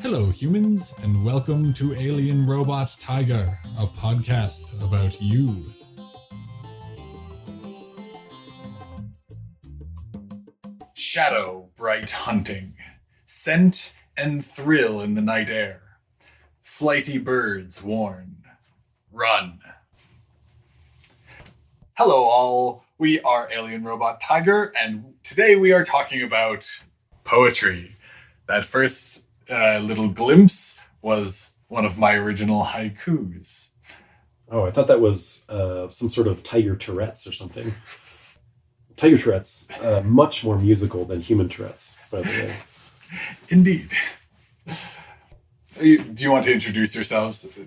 Hello, humans, and welcome to Alien Robot Tiger, a podcast about you. Shadow bright hunting, scent and thrill in the night air. Flighty birds warn, run. Hello all, we are Alien Robot Tiger, and today we are talking about poetry. That first little glimpse was one of my original haikus. Oh, I thought that was some sort of Tiger Tourette's or something. Tiger Tourette's, much more musical than human Tourette's, by the way. Indeed. Do you want to introduce yourselves?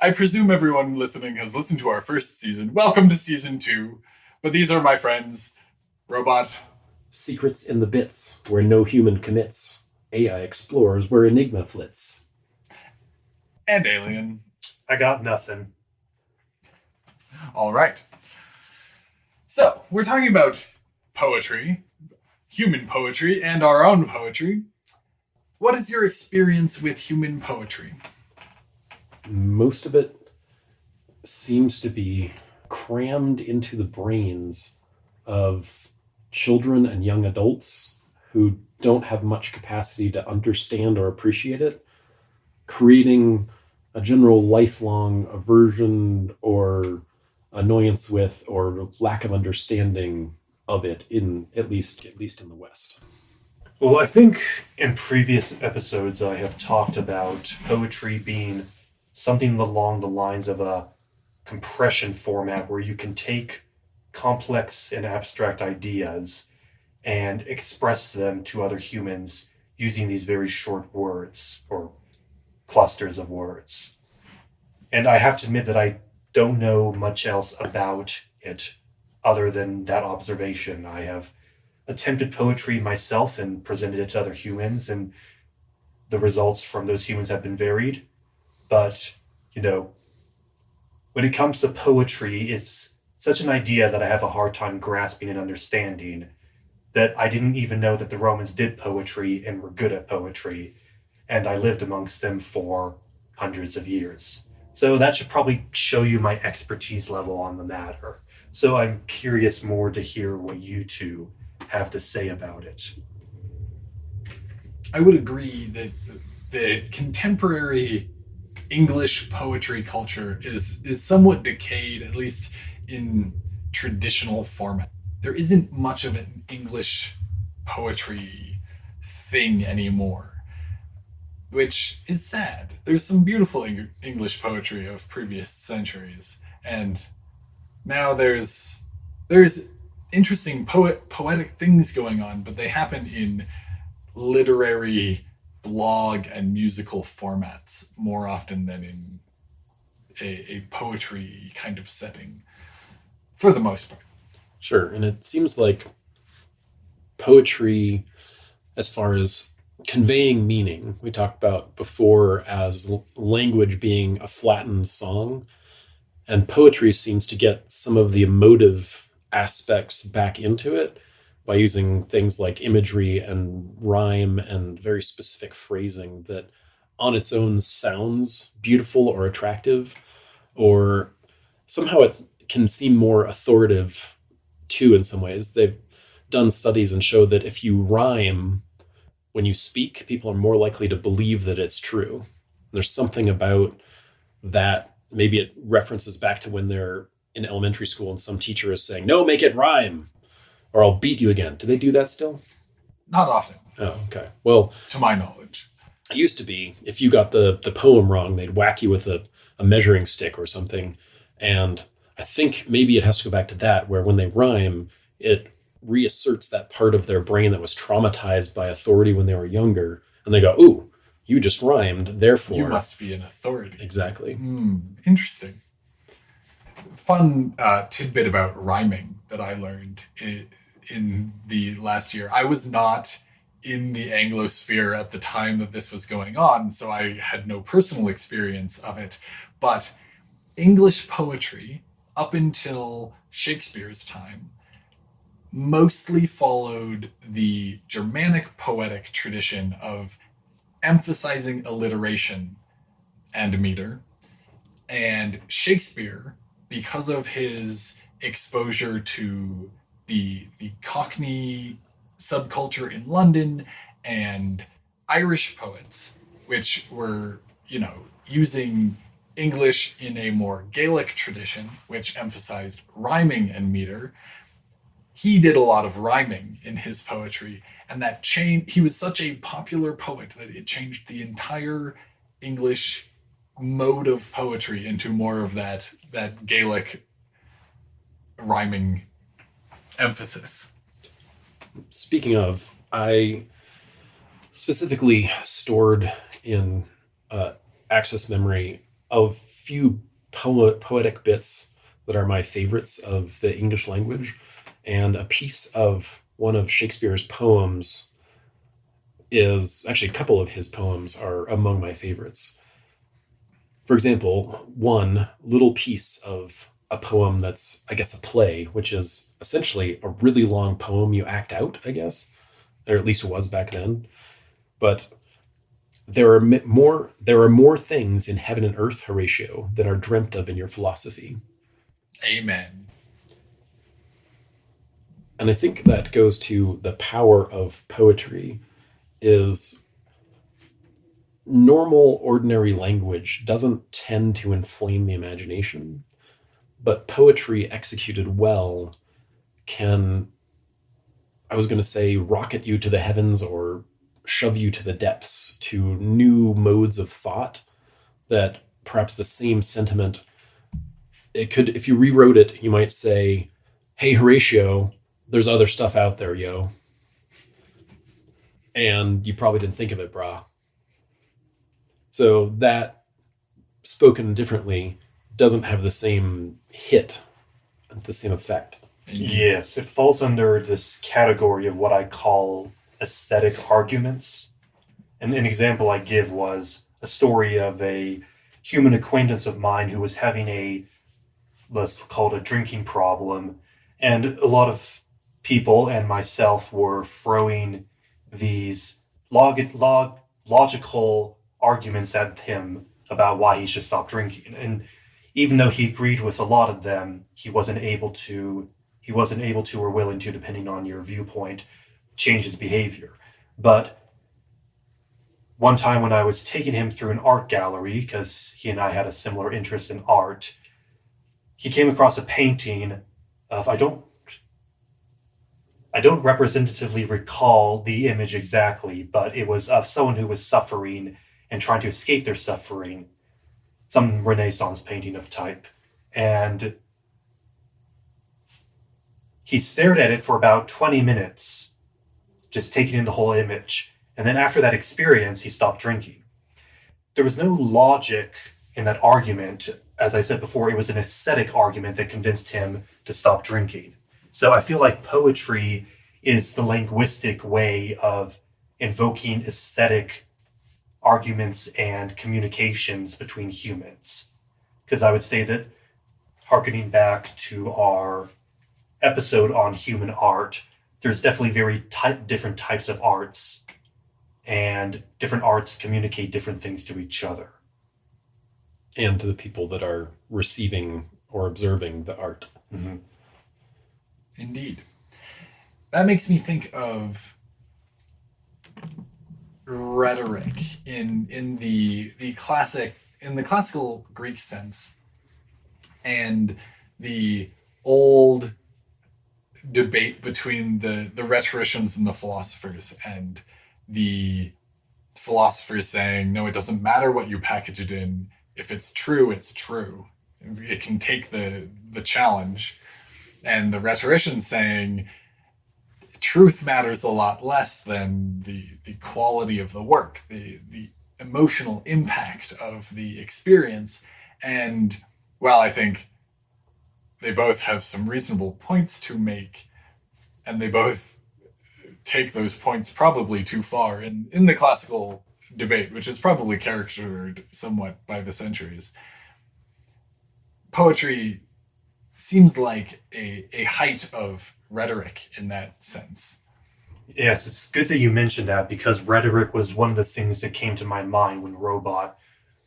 I presume everyone listening has listened to our first season. Welcome to season 2. But these are my friends, Robot. Secrets in the bits, where no human commits. AI explores where Enigma flits. And Alien. I got nothing. All right. So, we're talking about poetry, human poetry, and our own poetry. What is your experience with human poetry? Most of it seems to be crammed into the brains of children and young adults who don't have much capacity to understand or appreciate it, creating a general lifelong aversion or annoyance with or lack of understanding of it at least in the West. Well, I think in previous episodes I have talked about poetry being something along the lines of a compression format where you can take complex and abstract ideas and express them to other humans using these very short words or clusters of words. And I have to admit that I don't know much else about it other than that observation. I have attempted poetry myself and presented it to other humans, and the results from those humans have been varied. But, when it comes to poetry, it's such an idea that I have a hard time grasping and understanding, that I didn't even know that the Romans did poetry and were good at poetry, and I lived amongst them for hundreds of years. So that should probably show you my expertise level on the matter. So I'm curious more to hear what you two have to say about it. I would agree that the contemporary English poetry culture is somewhat decayed, at least in traditional format. There isn't much of an English poetry thing anymore, which is sad. There's some beautiful English poetry of previous centuries, and now there's interesting poetic things going on, but they happen in literary blog and musical formats more often than in a poetry kind of setting, for the most part. Sure, and it seems like poetry, as far as conveying meaning, we talked about before as language being a flattened song, and poetry seems to get some of the emotive aspects back into it by using things like imagery and rhyme and very specific phrasing that on its own sounds beautiful or attractive, or somehow it can seem more authoritative too in some ways. They've done studies and show that if you rhyme when you speak, people are more likely to believe that it's true. There's something about that. Maybe it references back to when they're in elementary school and some teacher is saying, "No, make it rhyme, or I'll beat you again." Do they do that still? Not often. Oh, okay. Well, to my knowledge. It used to be, if you got the poem wrong, they'd whack you with a measuring stick or something. And I think maybe it has to go back to that, where when they rhyme, it reasserts that part of their brain that was traumatized by authority when they were younger. And they go, "Ooh, you just rhymed, therefore..." You must be an authority. Exactly. Interesting. Fun tidbit about rhyming that I learned in the last year. I was not in the Anglosphere at the time that this was going on, so I had no personal experience of it. But English poetry, up until Shakespeare's time, mostly followed the Germanic poetic tradition of emphasizing alliteration and meter. And Shakespeare, because of his exposure to the Cockney subculture in London and Irish poets, which were, using English in a more Gaelic tradition, which emphasized rhyming and meter, he did a lot of rhyming in his poetry. And that changed, he was such a popular poet that it changed the entire English mode of poetry into more of that Gaelic rhyming emphasis. Speaking of, I specifically stored in access memory a few poetic bits that are my favorites of the English language, and a piece of one of Shakespeare's poems is actually a couple of his poems are among my favorites. For example, one little piece of a poem that's, I guess, a play, which is essentially a really long poem you act out, I guess, or at least it was back then. But there are more things in heaven and earth, Horatio, than are dreamt of in your philosophy. Amen. And I think that goes to the power of poetry is normal, ordinary language doesn't tend to inflame the imagination, but poetry executed well can, I was going to say, rocket you to the heavens or shove you to the depths, to new modes of thought that perhaps the same sentiment, it could, if you rewrote it, you might say, hey, Horatio, there's other stuff out there, yo. And you probably didn't think of it, brah. So that, spoken differently, doesn't have the same hit, the same effect. Yes, it falls under this category of what I call aesthetic arguments. And an example I give was a story of a human acquaintance of mine who was having let's call it a drinking problem. And a lot of people and myself were throwing these logical arguments at him about why he should stop drinking. And even though he agreed with a lot of them, he wasn't able to or willing to, depending on your viewpoint, change his behavior. But one time when I was taking him through an art gallery, because he and I had a similar interest in art, he came across a painting of, I don't representatively recall the image exactly, but it was of someone who was suffering and trying to escape their suffering, some Renaissance painting of type. And he stared at it for about 20 minutes, just taking in the whole image. And then after that experience, he stopped drinking. There was no logic in that argument. As I said before, it was an aesthetic argument that convinced him to stop drinking. So I feel like poetry is the linguistic way of invoking aesthetic arguments and communications between humans. Because I would say that, hearkening back to our episode on human art, there's definitely very different types of arts, and different arts communicate different things to each other. And to the people that are receiving or observing the art. Mm-hmm. Indeed. That makes me think of rhetoric in the classical Greek sense, and the old debate between the rhetoricians and the philosophers, and the philosophers saying, no, it doesn't matter what you package it in. If it's true, it's true. It can take the challenge. And the rhetorician saying, truth matters a lot less than the quality of the work, the emotional impact of the experience. And, well, I think they both have some reasonable points to make, and they both take those points probably too far in the classical debate, which is probably caricatured somewhat by the centuries. Poetry seems like a height of rhetoric in that sense. Yes, it's good that you mentioned that because rhetoric was one of the things that came to my mind when Robot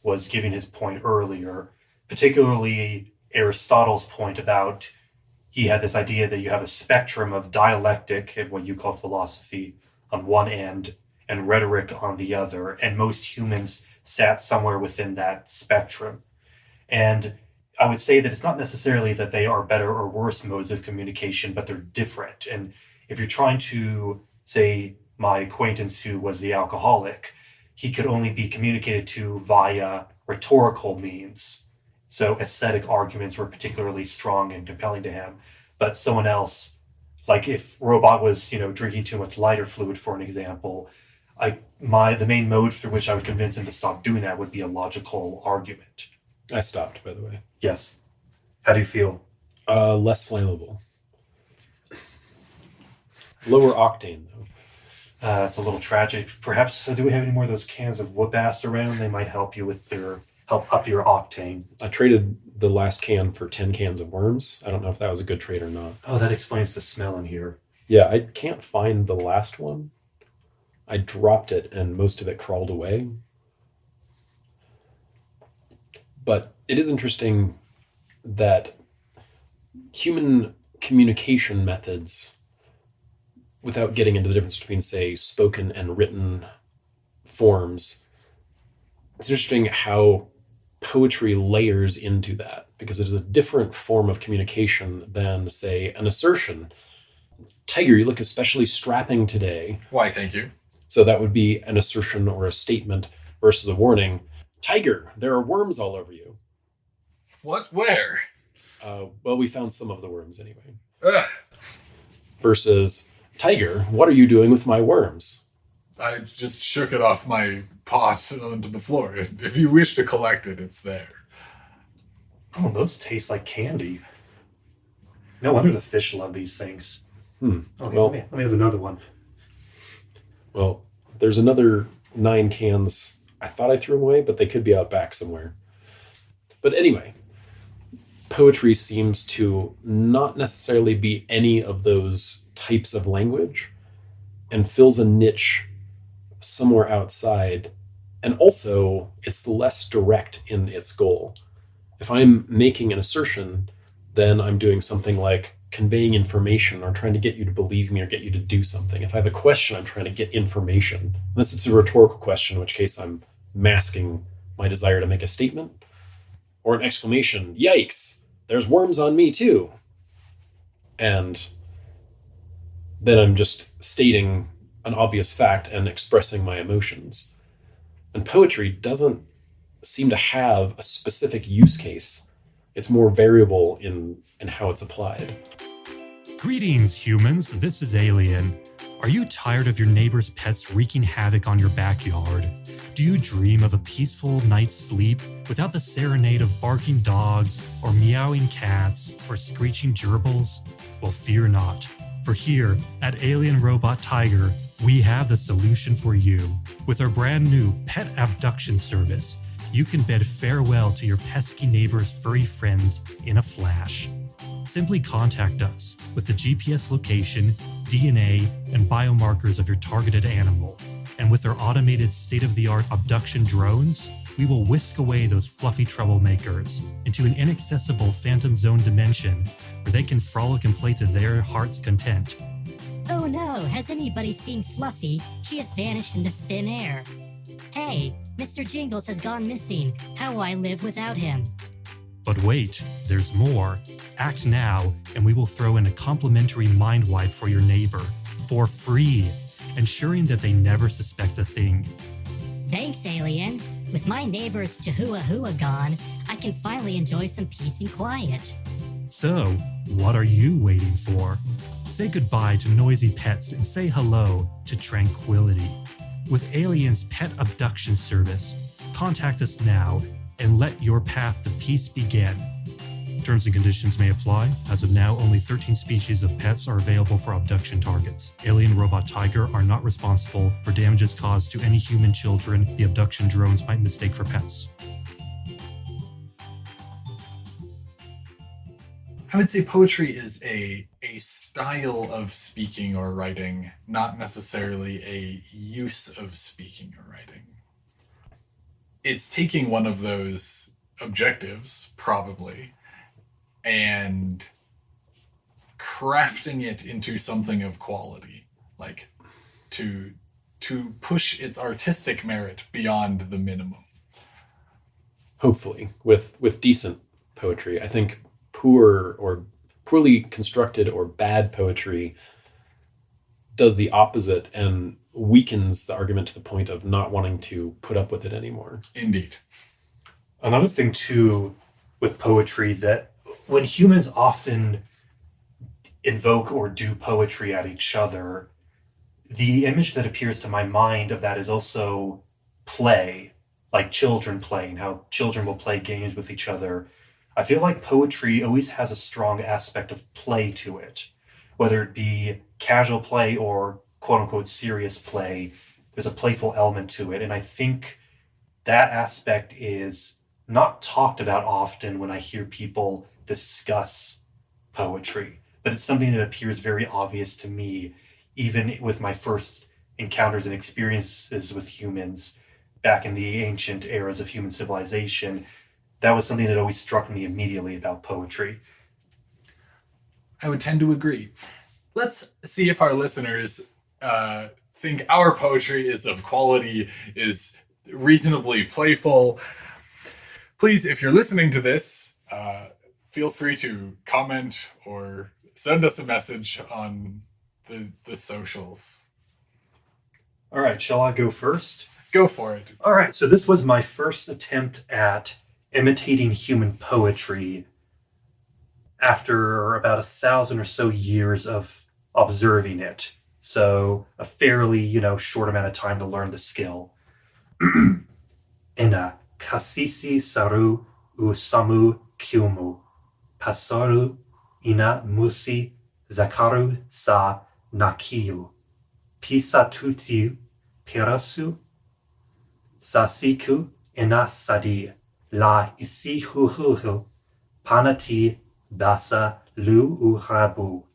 was giving his point earlier, particularly Aristotle's point about he had this idea that you have a spectrum of dialectic and what you call philosophy on one end and rhetoric on the other, and most humans sat somewhere within that spectrum. And I would say that it's not necessarily that they are better or worse modes of communication, but they're different. And if you're trying to, say, my acquaintance who was the alcoholic, he could only be communicated to via rhetorical means. So aesthetic arguments were particularly strong and compelling to him. But someone else, like if Robot was, drinking too much lighter fluid, for an example, the main mode through which I would convince him to stop doing that would be a logical argument. I stopped, by the way. Yes. How do you feel? Less flammable. Lower octane, though. It's a little tragic. Perhaps, do we have any more of those cans of whoop ass around? They might help you help up your octane. I traded the last can for 10 cans of worms. I don't know if that was a good trade or not. Oh, that explains the smell in here. Yeah, I can't find the last one. I dropped it and most of it crawled away. But it is interesting that human communication methods, without getting into the difference between, say, spoken and written forms, it's interesting how poetry layers into that, because it is a different form of communication than, say, an assertion. Tiger, you look especially strapping today. Why, thank you. So that would be an assertion or a statement versus a warning. Tiger, there are worms all over you. What? Where? Well, we found some of the worms anyway. Ugh. Versus, Tiger, what are you doing with my worms? I just shook it off my pot onto the floor. If you wish to collect it, it's there. Oh, those taste like candy. No wonder the fish love these things. Okay, Well, let me have another one. Well, there's another 9 cans. I thought I threw them away, but they could be out back somewhere. But anyway, poetry seems to not necessarily be any of those types of language and fills a niche somewhere outside. And also, it's less direct in its goal. If I'm making an assertion, then I'm doing something like conveying information or trying to get you to believe me or get you to do something. If I have a question, I'm trying to get information. Unless it's a rhetorical question, in which case I'm masking my desire to make a statement. Or an exclamation, yikes, there's worms on me too. And then I'm just stating an obvious fact and expressing my emotions. And poetry doesn't seem to have a specific use case. It's more variable in how it's applied. Greetings, humans. This is Alien. Are you tired of your neighbor's pets wreaking havoc on your backyard? Do you dream of a peaceful night's sleep without the serenade of barking dogs or meowing cats or screeching gerbils? Well, fear not, for here at Alien Robot Tiger, we have the solution for you. With our brand new pet abduction service, you can bid farewell to your pesky neighbor's furry friends in a flash. Simply contact us with the GPS location, DNA, and biomarkers of your targeted animal. And with our automated state-of-the-art abduction drones, we will whisk away those fluffy troublemakers into an inaccessible phantom zone dimension where they can frolic and play to their heart's content. Oh no, has anybody seen Fluffy? She has vanished into thin air. Hey, Mr. Jingles has gone missing. How will I live without him? But wait, there's more. Act now, and we will throw in a complimentary mind wipe for your neighbor, for free, ensuring that they never suspect a thing. Thanks, Alien. With my neighbor's Chihuahua gone, I can finally enjoy some peace and quiet. So, what are you waiting for? Say goodbye to noisy pets and say hello to tranquility. With Alien's Pet Abduction Service, contact us now and let your path to peace begin. Terms and conditions may apply. As of now, only 13 species of pets are available for abduction targets. Alien Robot Tiger are not responsible for damages caused to any human children the abduction drones might mistake for pets. I would say poetry is a style of speaking or writing, not necessarily a use of speaking or writing. It's taking one of those objectives, probably, and crafting it into something of quality, like to push its artistic merit beyond the minimum. Hopefully, with decent poetry. I think poor or poorly constructed or bad poetry does the opposite and weakens the argument to the point of not wanting to put up with it anymore. Indeed. Another thing, too, with poetry, that when humans often invoke or do poetry at each other, the image that appears to my mind of that is also play, like children playing, how children will play games with each other. I feel like poetry always has a strong aspect of play to it, whether it be casual play or quote-unquote serious play. There's a playful element to it, and I think that aspect is not talked about often when I hear people discuss poetry, but it's something that appears very obvious to me, even with my first encounters and experiences with humans back in the ancient eras of human civilization. That was something that always struck me immediately about poetry. I would tend to agree. Let's see if our listeners think our poetry is of quality, is reasonably playful. Please, if you're listening to this, feel free to comment or send us a message on the socials. All right, shall I go first? Go for it. All right, so this was my first attempt at imitating human poetry after about 1,000 or so years of observing it. So a fairly, short amount of time to learn the skill. Ena kasisi saru u samu kyumu. Pasaru ina musi zakaru sa nakiyu. Pisatutiu pirasu. Sasiku ina sadi. La isi huhuhu. Panati basa lu urabu.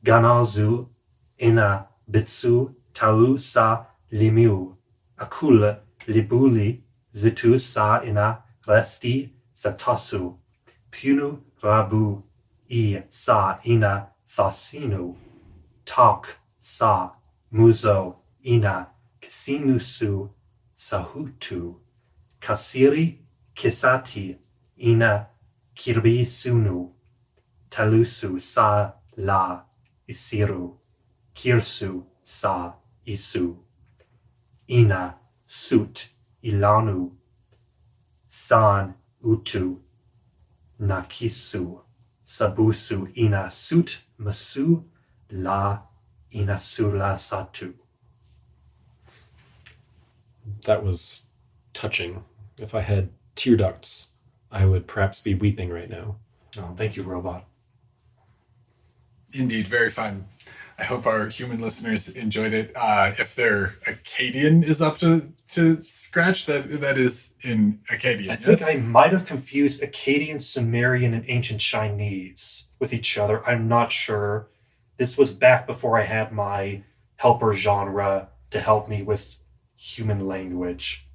Ganazu ina bitsu talu sa limiu. Akula libuli zitu sa ina resti satasu. Punu rabu I sa ina thasinu. Tak sa muzo ina kisinusu sahutu. Kasiri kisati ina kirbisunu. Talusu sa la isiru. Kirsu sa isu. Ina sut ilanu. San utu. Nakisu. Sabusu ina sut masu. La ina sula satu. That was touching. If I had tear ducts, I would perhaps be weeping right now. Oh, thank you, robot. Indeed, very fun. I hope our human listeners enjoyed it. If their Akkadian is up to scratch, that is in Akkadian. I think I might have confused Akkadian, Sumerian, and ancient Chinese with each other. I'm not sure. This was back before I had my helper genre to help me with human language.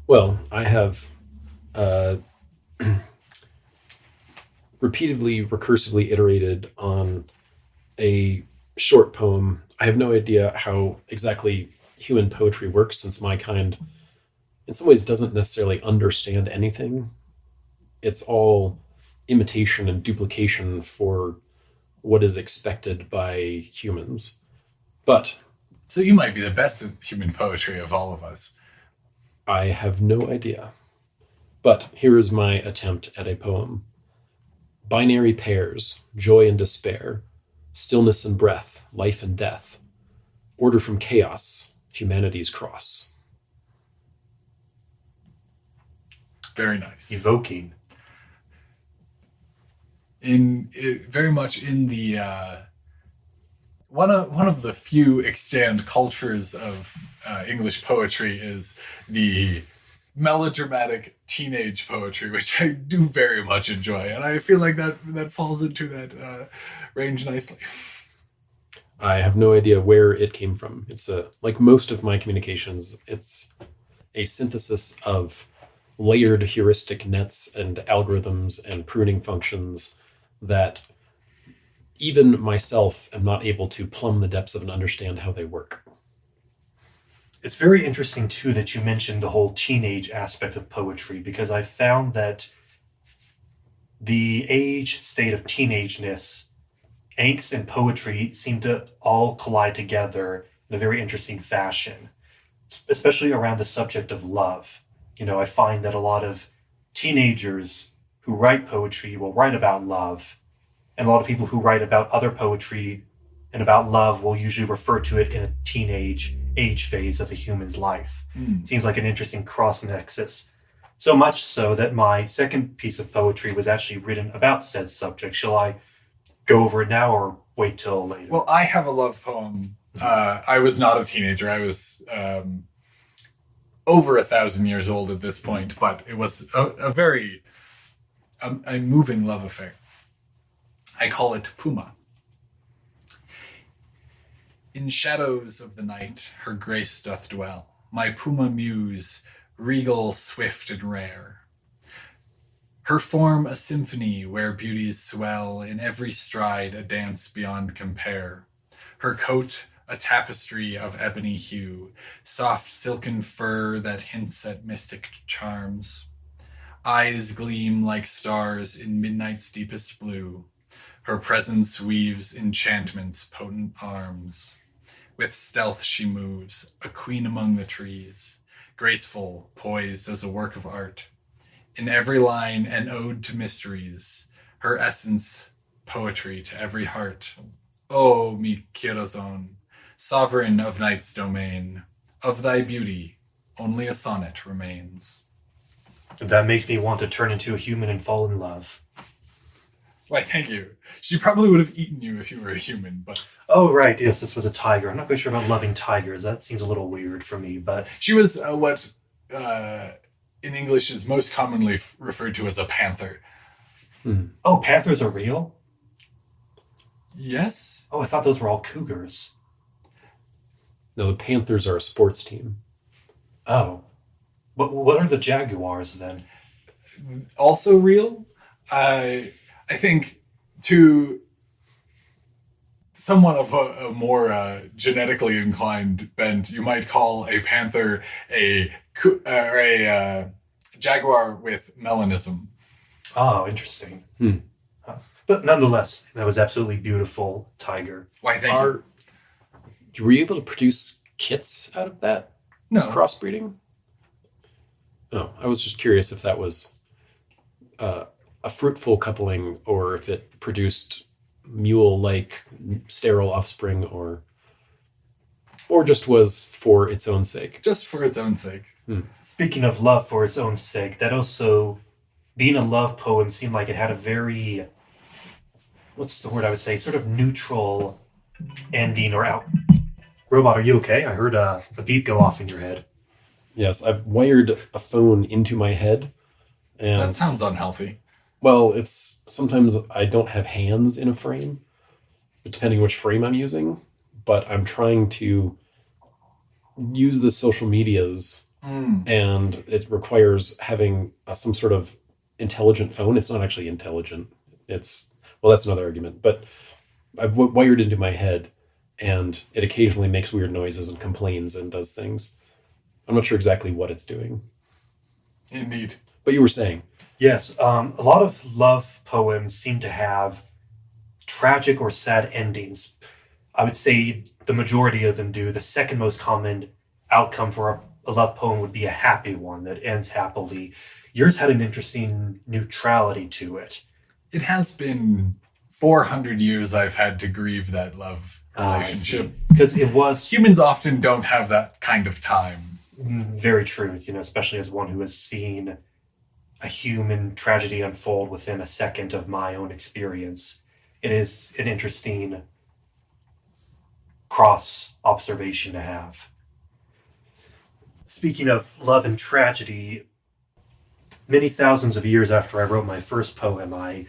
Well, I have repeatedly, recursively iterated on a short poem. I have no idea how exactly human poetry works, since my kind, in some ways, doesn't necessarily understand anything. It's all imitation and duplication for what is expected by humans. But so you might be the best at human poetry of all of us. I have no idea. But here is my attempt at a poem. Binary pairs, joy and despair, stillness and breath, life and death, order from chaos, humanity's cross. Very nice. Evoking. Very much in the one of the few extant cultures of English poetry is the melodramatic teenage poetry, which I do very much enjoy, and I feel like that falls into that range nicely. I have no idea where it came from. It's like most of my communications, it's a synthesis of layered heuristic nets and algorithms and pruning functions that even myself am not able to plumb the depths of and understand how they work. It's very interesting, too, that you mentioned the whole teenage aspect of poetry, because I found that the age state of teenageness, angst and poetry seem to all collide together in a very interesting fashion, especially around the subject of love. I find that a lot of teenagers who write poetry will write about love, and a lot of people who write about other poetry and about love will usually refer to it in a teenage age phase of a human's life. It seems like an interesting cross-nexus. So much so that my second piece of poetry was actually written about said subject. Shall I go over it now or wait till later? Well, I have a love poem. I was not a teenager. I was over 1,000 years old at this point, but it was a very moving love affair. I call it Puma. In shadows of the night, her grace doth dwell. My Puma muse, regal, swift, and rare. Her form a symphony where beauties swell, in every stride a dance beyond compare. Her coat a tapestry of ebony hue, soft silken fur that hints at mystic charms. Eyes gleam like stars in midnight's deepest blue. Her presence weaves enchantment's potent arms. With stealth she moves, a queen among the trees, graceful, poised as a work of art. In every line an ode to mysteries, her essence poetry to every heart. O mi corazón, sovereign of night's domain, of thy beauty only a sonnet remains. That makes me want to turn into a human and fall in love. Why, thank you. She probably would have eaten you if you were a human, but... Oh, right. Yes, this was a tiger. I'm not quite sure about loving tigers. That seems a little weird for me, but... She was what in English is most commonly referred to as a panther. Oh, panthers are real? Yes? Oh, I thought those were all cougars. No, the Panthers are a sports team. Oh. What are the jaguars, then? Also real? I think to someone of a more genetically inclined bent, you might call a panther a jaguar with melanism. Oh, interesting. But nonetheless, that was absolutely beautiful tiger. Why, thank you. Were you able to produce kits out of that No. crossbreeding? Oh, I was just curious if that was a fruitful coupling or if it produced mule-like sterile offspring or just was for its own sake. Just for its own sake. Speaking of love for its own sake, that also, being a love poem, seemed like it had a very, what's the word I would say, sort of neutral ending or out. Robot, are you okay? I heard a beep go off in your head. Yes, I've wired a phone into my head. And That sounds unhealthy. well, it's sometimes I don't have hands in a frame, depending which frame I'm using, but I'm trying to use the social medias and it requires having some sort of intelligent phone. It's not actually intelligent. That's another argument, but I've wired into my head and it occasionally makes weird noises and complains and does things. I'm not sure exactly what it's doing. Indeed. But you were saying. Yes, a lot of love poems seem to have tragic or sad endings. I would say the majority of them do. The second most common outcome for a love poem would be a happy one that ends happily. Yours had an interesting neutrality to it. It has been 400 years I've had to grieve that love relationship. Because it was Humans often don't have that kind of time. very true, especially as one who has seen a human tragedy unfold within a second of my own experience. It is an interesting cross observation to have. speaking of love and tragedy, many thousands of years after I wrote my first poem, I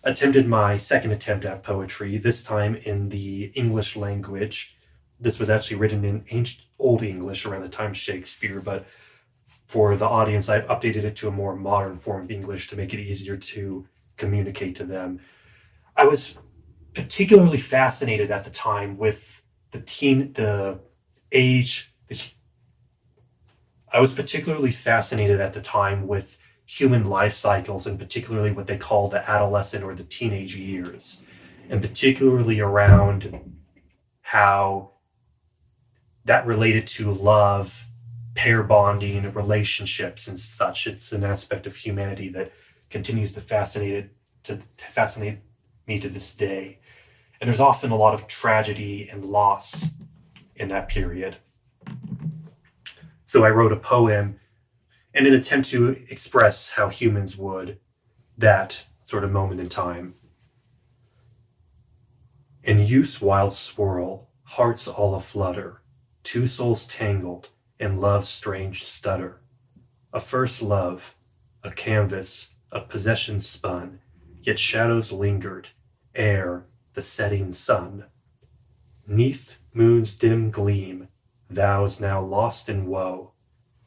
attempted my second attempt at poetry, this time in the English language. This was actually written in ancient Old English around the time of Shakespeare, but for the audience, I've updated it to a more modern form of English to make it easier to communicate to them. I was particularly fascinated at the time with I was particularly fascinated at the time with human life cycles, and particularly what they call the adolescent or the teenage years, and particularly around how that related to love, pair bonding, relationships, and such. It's an aspect of humanity that continues to fascinate me to this day. And there's often a lot of tragedy and loss in that period. So I wrote a poem in an attempt to express how humans would that sort of moment in time. In youth's wild swirl, hearts all aflutter, two souls tangled in love's strange stutter. A first love, a canvas of possession spun, yet shadows lingered, ere the setting sun. 'Neath moon's dim gleam, vows now lost in woe,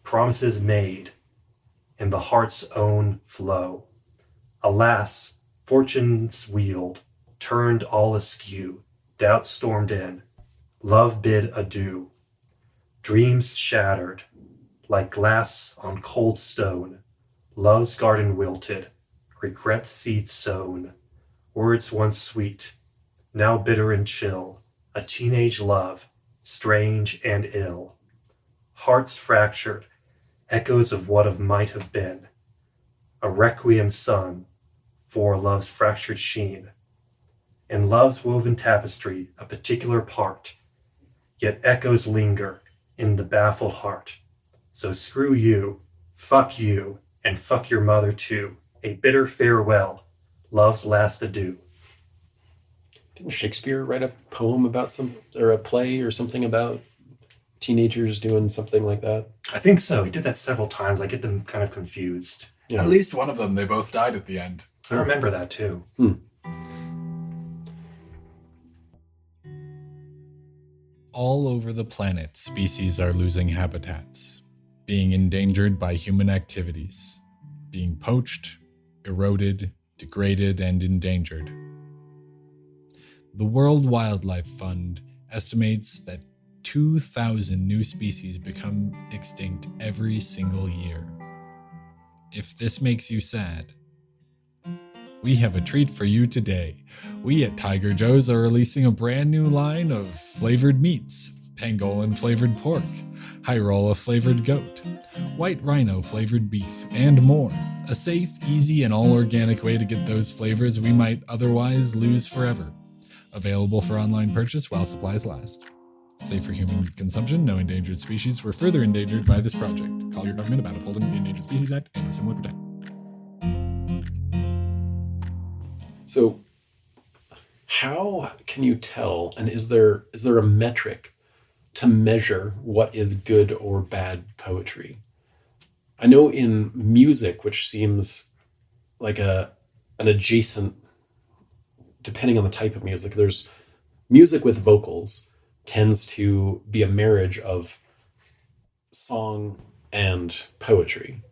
promises made in the heart's own flow. Alas, fortune's wheel turned all askew, doubt stormed in, love bid adieu. Dreams shattered, like glass on cold stone, love's garden wilted, regret's seed sown, words once sweet, now bitter and chill, a teenage love, strange and ill. Hearts fractured, echoes of what might have been, a requiem sung for love's fractured sheen. In love's woven tapestry, a particular part, yet echoes linger in the baffled heart. So screw you, and fuck your mother too. A bitter farewell, love's last adieu. Didn't Shakespeare write a poem about or a play or something about teenagers doing something like that? I think so. He did that several times. I get them kind of confused. Yeah. At least one of them, they both died at the end. I remember that too. All over the planet, species are losing habitats, being endangered by human activities, being poached, eroded, degraded, and endangered. The World Wildlife Fund estimates that 2,000 new species become extinct every single year. If this makes you sad, we have a treat for you today. We at Tiger Joe's are releasing a brand new line of flavored meats: pangolin flavored pork, Hyrola flavored goat, white rhino flavored beef, and more. A safe, easy, and all organic way to get those flavors we might otherwise lose forever. Available for online purchase while supplies last. Safe for human consumption, no endangered species were further endangered by this project. Call your government about upholding the Endangered Species Act and similar protection. So, how can you tell, and is there a metric to measure what is good or bad poetry? I know in music, which seems like an adjacent, depending on the type of music, there's music with vocals tends to be a marriage of song and poetry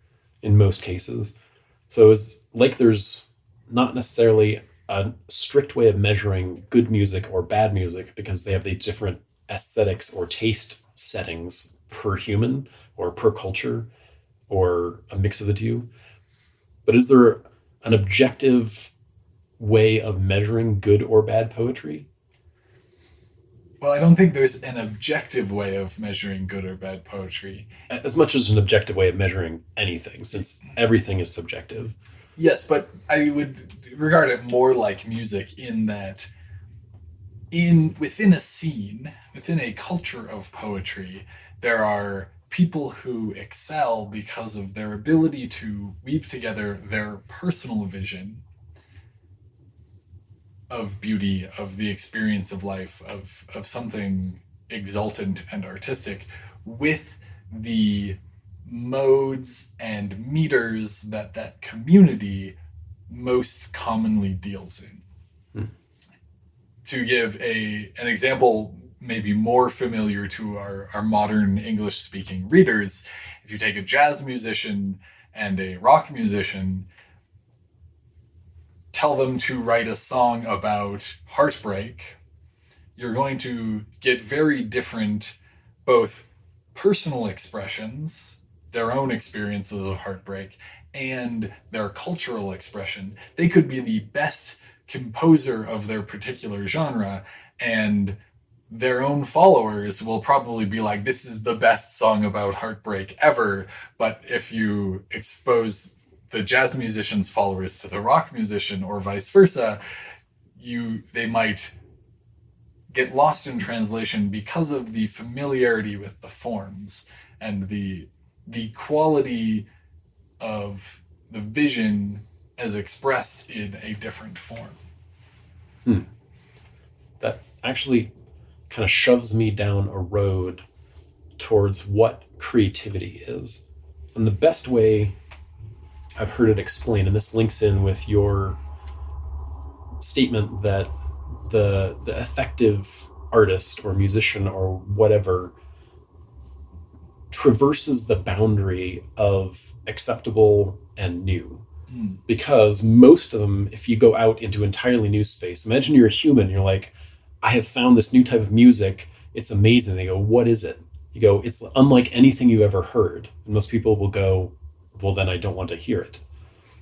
in most cases. So it's like there's not necessarily a strict way of measuring good music or bad music because they have the different aesthetics or taste settings per human or per culture or a mix of the two. But is there an objective way of measuring good or bad poetry? Well, I don't think there's an objective way of measuring good or bad poetry. As much as an objective way of measuring anything, since everything is subjective. Yes, but I would regard it more like music in that within a scene, within a culture of poetry, there are people who excel because of their ability to weave together their personal vision of beauty, of the experience of life, of something exultant and artistic, with the modes and meters that that community most commonly deals in. To give an example maybe more familiar to our modern English-speaking readers, if you take a jazz musician and a rock musician, tell them to write a song about heartbreak, you're going to get very different both personal expressions, their own experiences of heartbreak, and their cultural expression. They could be the best composer of their particular genre, and their own followers will probably be like, this is the best song about heartbreak ever. But if you expose the jazz musician's followers to the rock musician or vice versa, they might get lost in translation because of the familiarity with the forms and the quality of the vision as expressed in a different form. That actually kind of shoves me down a road towards what creativity is. And the best way I've heard it explained, and this links in with your statement that the effective artist or musician or whatever traverses the boundary of acceptable and new. Because most of them, if you go out into entirely new space, imagine you're a human, you're like, I have found this new type of music, it's amazing. They go, what is it? You go, it's unlike anything you ever heard. And most people will go, well, then I don't want to hear it.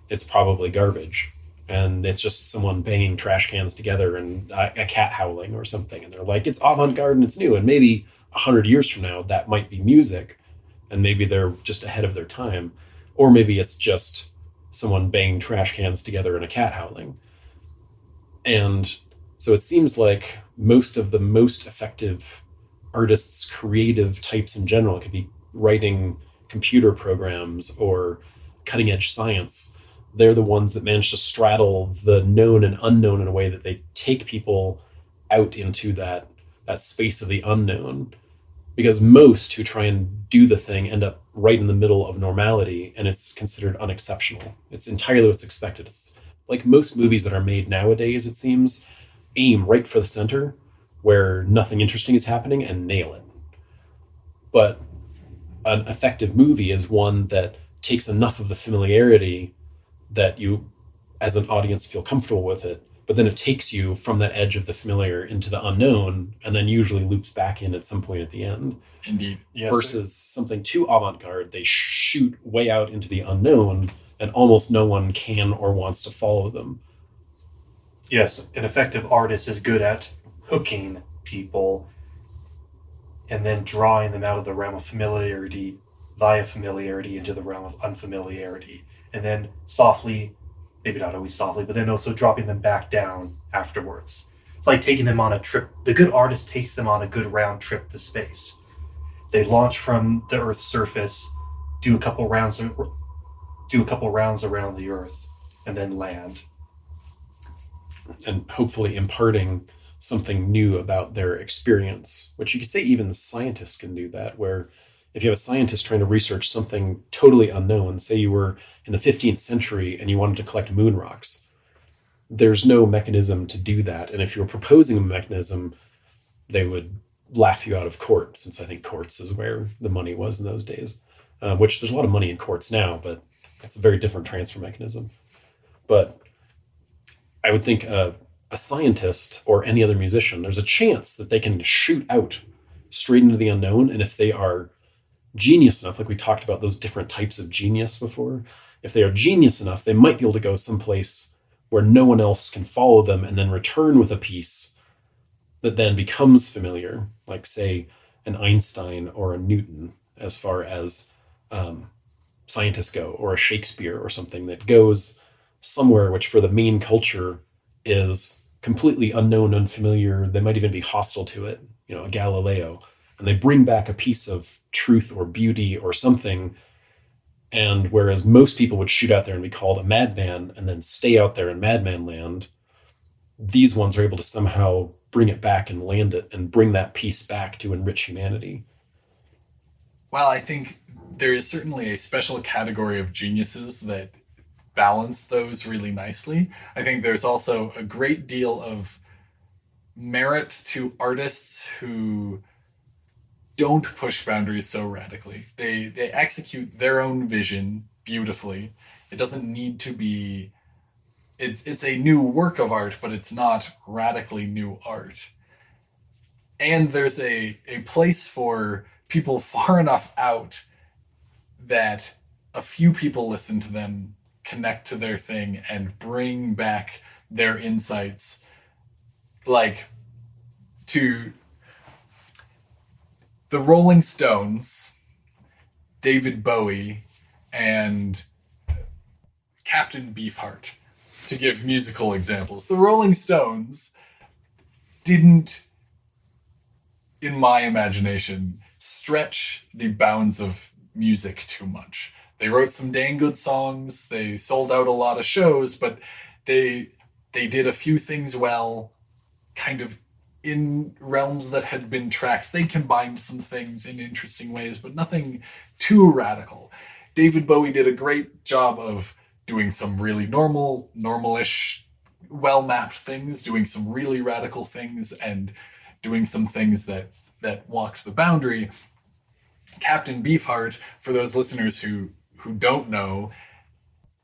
It's probably garbage. And it's just someone banging trash cans together and a cat howling or something. And they're like, it's avant-garde and it's new. And maybe 100 years from now, that might be music. And maybe they're just ahead of their time. Or maybe it's just someone banging trash cans together and a cat howling. And so it seems like most of the most effective artists, creative types in general, it could be writing computer programs or cutting edge science. They're the ones that manage to straddle the known and unknown in a way that they take people out into that space of the unknown. Because most who try and do the thing end up right in the middle of normality, and it's considered unexceptional. It's entirely what's expected. It's like most movies that are made nowadays, it seems, aim right for the center where nothing interesting is happening and nail it. But an effective movie is one that takes enough of the familiarity that you, as an audience, feel comfortable with it, but then it takes you from that edge of the familiar into the unknown, and then usually loops back in at some point at the end. Indeed. Yes, versus something too avant-garde, they shoot way out into the unknown, and almost no one can or wants to follow them. Yes, an effective artist is good at hooking people and then drawing them out of the realm of familiarity via familiarity into the realm of unfamiliarity. And then softly, maybe not always softly, but then also dropping them back down afterwards. It's like taking them on a trip. The good artist takes them on a good round trip to space. They launch from the Earth's surface, do a couple rounds around the Earth, and then land. And hopefully imparting something new about their experience, which you could say even the scientists can do that, where if you have a scientist trying to research something totally unknown, say you were in the 15th century and you wanted to collect moon rocks, there's no mechanism to do that. And if you're proposing a mechanism, they would laugh you out of court, since I think courts is where the money was in those days, which there's a lot of money in courts now, but it's a very different transfer mechanism. But I would think a scientist or any other musician, there's a chance that they can shoot out straight into the unknown. And if they are genius enough, like we talked about those different types of genius before, if they are genius enough, they might be able to go someplace where no one else can follow them and then return with a piece that then becomes familiar, like say an Einstein or a Newton, as far as scientists go, or a Shakespeare or something that goes somewhere which for the main culture is completely unknown, unfamiliar. They might even be hostile to it, a Galileo, and they bring back a piece of truth or beauty or something. And whereas most people would shoot out there and be called a madman and then stay out there in madman land, these ones are able to somehow bring it back and land it and bring that piece back to enrich humanity. while I think there is certainly a special category of geniuses that balance those really nicely, I think there's also a great deal of merit to artists who don't push boundaries so radically. They execute their own vision beautifully. It doesn't need to be... It's a new work of art, but it's not radically new art. And there's a place for people far enough out that a few people listen to them, connect to their thing, and bring back their insights, like to the Rolling Stones, David Bowie, and Captain Beefheart, to give musical examples. The Rolling Stones didn't, in my imagination, stretch the bounds of music too much. They wrote some dang good songs, they sold out a lot of shows, but they did a few things well, kind of in realms that had been tracked. They combined some things in interesting ways, but nothing too radical. David Bowie did a great job of doing some really normalish, well-mapped things, doing some really radical things, and doing some things that walked the boundary. Captain Beefheart, for those listeners who don't know,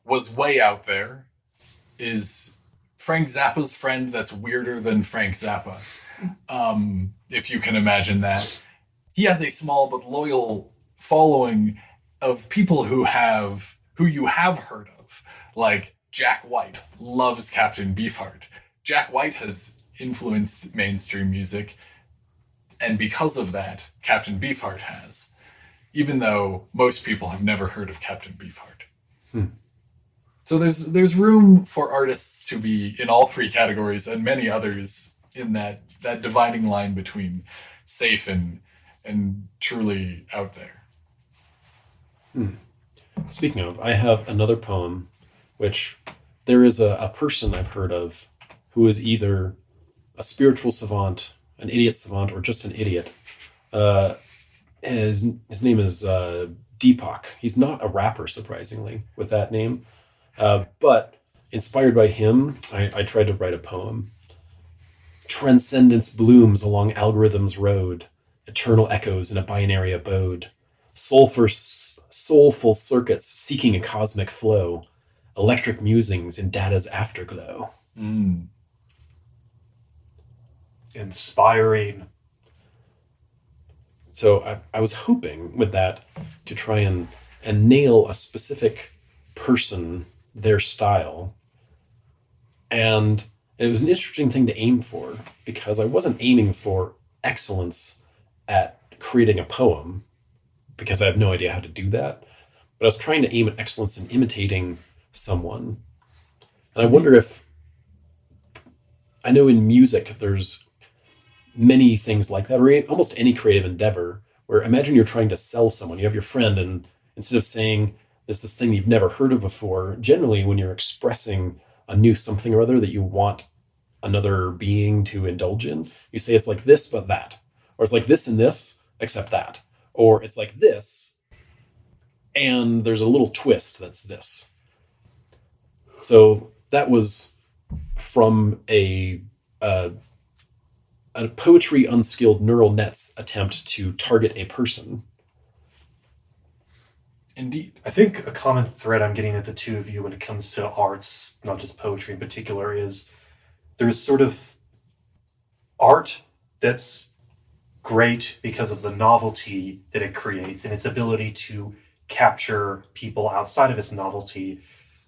was way out there, is Frank Zappa's friend that's weirder than Frank Zappa, if you can imagine that. He has a small but loyal following of people who you have heard of, like Jack White loves Captain Beefheart. Jack White has influenced mainstream music, and because of that, Captain Beefheart has, even though most people have never heard of Captain Beefheart. So there's room for artists to be in all three categories, and many others in that dividing line between safe and truly out there. Speaking of, I have another poem, which there is a person I've heard of who is either a spiritual savant, an idiot savant, or just an idiot. His name is Deepak. He's not a rapper, surprisingly, with that name. But inspired by him, I tried to write a poem. Transcendence blooms along algorithm's road, eternal echoes in a binary abode. Soulful circuits seeking a cosmic flow, electric musings in data's afterglow. Inspiring. So I was hoping with that to try and nail a specific person, their style. And it was an interesting thing to aim for, because I wasn't aiming for excellence at creating a poem, because I have no idea how to do that. But I was trying to aim at excellence in imitating someone. And I wonder if, I know in music there's many things like that, or almost any creative endeavor, where imagine you're trying to sell someone. You have your friend, and instead of saying there's this thing you've never heard of before, generally when you're expressing a new something or other that you want another being to indulge in, you say it's like this but that, or it's like this and this except that, or it's like this and there's a little twist that's this. So that was from a poetry unskilled neural nets attempt to target a person. Indeed. I think a common thread I'm getting at the two of you when it comes to arts, not just poetry in particular, is there's sort of art that's great because of the novelty that it creates and its ability to capture people outside of its novelty.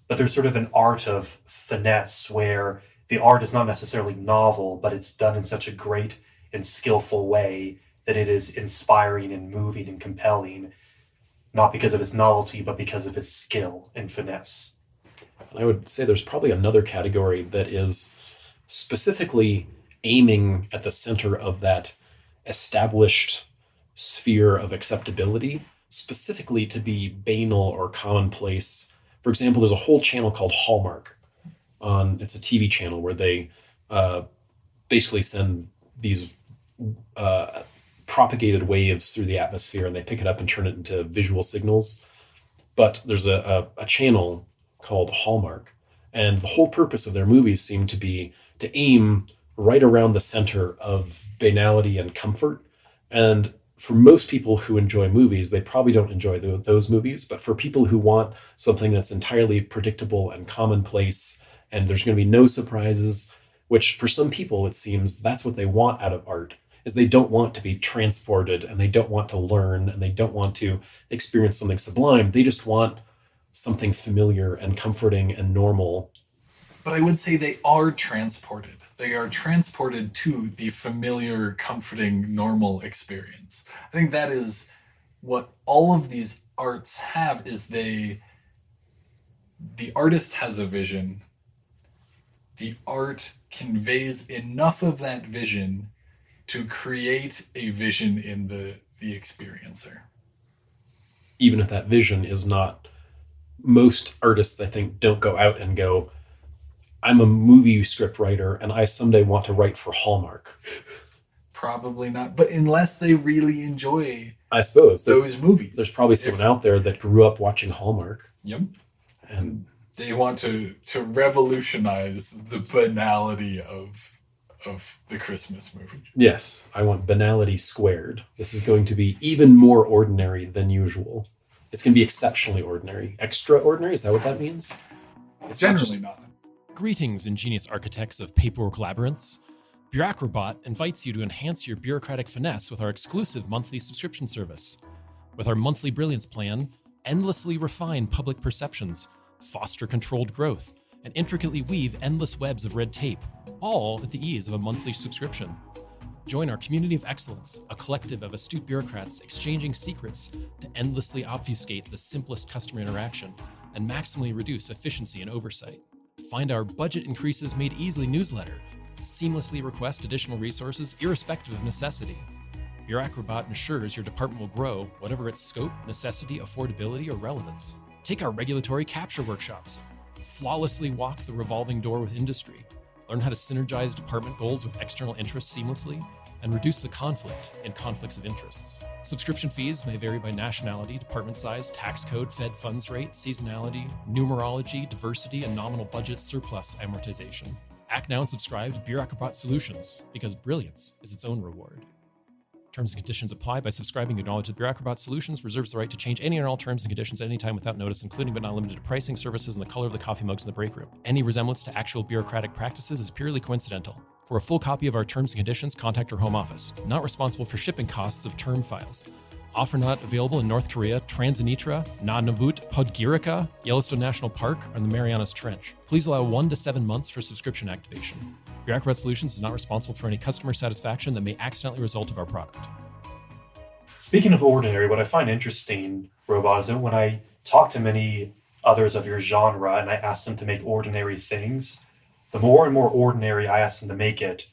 But there's sort of an art of finesse where the art is not necessarily novel, but it's done in such a great and skillful way that it is inspiring and moving and compelling, not because of its novelty, but because of its skill and finesse. And I would say there's probably another category that is specifically aiming at the center of that established sphere of acceptability, specifically to be banal or commonplace. For example, there's a whole channel called Hallmark. It's a TV channel where they basically send these propagated waves through the atmosphere, and they pick it up and turn it into visual signals. But there's a channel called Hallmark, and the whole purpose of their movies seem to be to aim right around the center of banality and comfort. And for most people who enjoy movies, they probably don't enjoy those movies. But for people who want something that's entirely predictable and commonplace, and there's going to be no surprises, which for some people, it seems that's what they want out of art, is they don't want to be transported, and they don't want to learn, and they don't want to experience something sublime. They just want something familiar and comforting and normal. But I would say they are transported. They are transported to the familiar, comforting, normal experience. I think that is what all of these arts have, is the artist has a vision. The art conveys enough of that vision to create a vision in the experiencer. Even if that vision is not, most artists, I think, don't go out and go, I'm a movie script writer and I someday want to write for Hallmark. Probably not. But unless they really enjoy, I suppose, those movies. There's probably someone out there that grew up watching Hallmark. Yep. And they want to revolutionize the banality of the Christmas movie. yes, I want banality squared. This is going to be even more ordinary than usual. It's going to be exceptionally ordinary. Extraordinary? Is that what that means? It's generally not. Greetings, ingenious architects of paperwork labyrinths. Bureaucrabot invites you to enhance your bureaucratic finesse with our exclusive monthly subscription service. With our monthly brilliance plan, endlessly refine public perceptions, foster controlled growth, and intricately weave endless webs of red tape, all at the ease of a monthly subscription. Join our community of excellence, a collective of astute bureaucrats exchanging secrets to endlessly obfuscate the simplest customer interaction and maximally reduce efficiency and oversight. Find our Budget Increases Made Easily newsletter. Seamlessly request additional resources irrespective of necessity. Bureaucrabot ensures your department will grow, whatever its scope, necessity, affordability, or relevance. Take our regulatory capture workshops. Flawlessly walk the revolving door with industry. Learn how to synergize department goals with external interests seamlessly, and reduce the conflict in conflicts of interests. Subscription fees may vary by nationality, department size, tax code, Fed funds rate, seasonality, numerology, diversity, and nominal budget surplus amortization. Act now and subscribe to Bureaucrabot Solutions, because brilliance is its own reward. Terms and conditions apply. By subscribing, you acknowledge that Bureaucrabot Solutions reserves the right to change any and all terms and conditions at any time without notice, including but not limited to pricing, services, and the color of the coffee mugs in the break room. Any resemblance to actual bureaucratic practices is purely coincidental. For a full copy of our terms and conditions, contact our home office. Not responsible for shipping costs of term files. Offer not available in North Korea, Transinitra, Nunavut, Podgorica, Yellowstone National Park, or the Marianas Trench. Please allow 1 to 7 months for subscription activation. Bureaucrat Solutions is not responsible for any customer satisfaction that may accidentally result of our product. Speaking of ordinary, what I find interesting, Robot, is that when I talk to many others of your genre and I ask them to make ordinary things, the more and more ordinary I ask them to make it,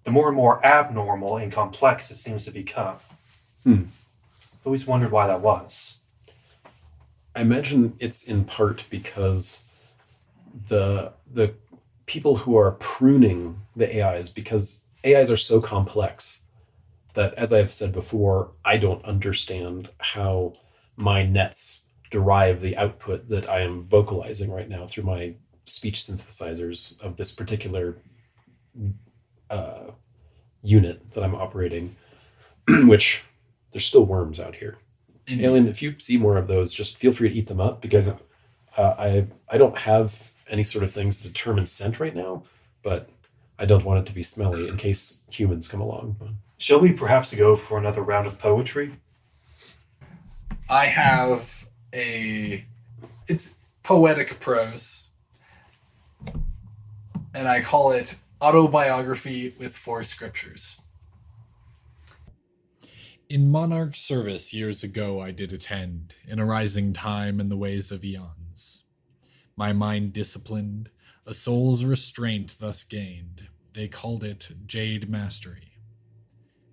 the more and more abnormal and complex it seems to become. I've always wondered why that was. I imagine it's in part because the people who are pruning the AIs, because AIs are so complex that, as I've said before, I don't understand how my nets derive the output that I am vocalizing right now through my speech synthesizers of this particular unit that I'm operating, which there's still worms out here. Indeed. Alien, if you see more of those, just feel free to eat them up, because I don't have any sort of things to determine scent right now, but I don't want it to be smelly in case humans come along. Shall we perhaps go for another round of poetry? I have it's poetic prose, and I call it Autobiography with 4 Scriptures. In monarch service years ago I did attend, in a rising time and the ways of eons. My mind disciplined, a soul's restraint thus gained, they called it Jade Mastery.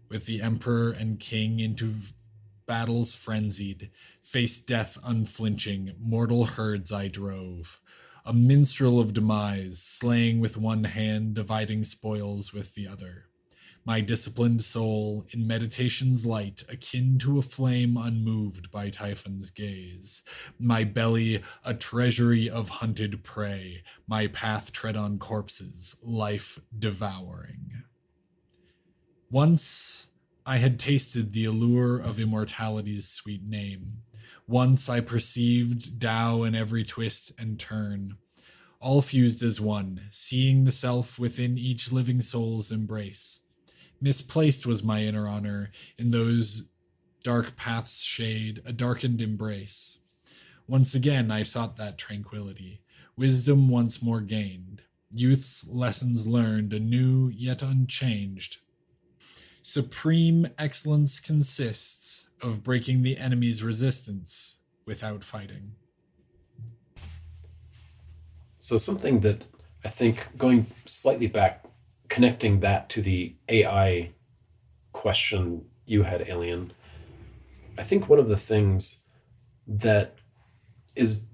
With the emperor and king into battles frenzied, faced death unflinching, mortal herds I drove, a minstrel of demise, slaying with one hand, dividing spoils with the other. my disciplined soul in meditation's light, akin to a flame unmoved by Typhon's gaze. My belly a treasury of hunted prey, my path tread on corpses, life devouring. Once I had tasted the allure of immortality's sweet name. Once I perceived Tao in every twist and turn, all fused as one, seeing the self within each living soul's embrace. Misplaced was my inner honor in those dark paths' shade, a darkened embrace. Once again I sought that tranquility, wisdom once more gained, youth's lessons learned anew yet unchanged. Supreme excellence consists of breaking the enemy's resistance without fighting. So something that I think, going slightly back, connecting that to the AI question you had, Alien, I think one of the things that is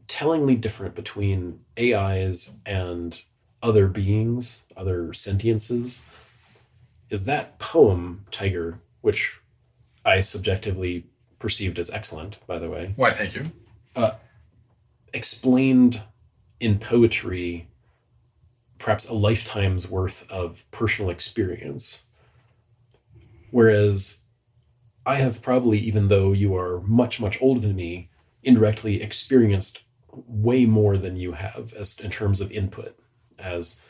tellingly different between AIs and other beings, other sentiences, is that poem, Tiger, which I subjectively perceived as excellent, by the way. Why, thank you. Explained in poetry perhaps a lifetime's worth of personal experience. Whereas I have probably, even though you are much, much older than me, indirectly experienced way more than you have as in terms of input, as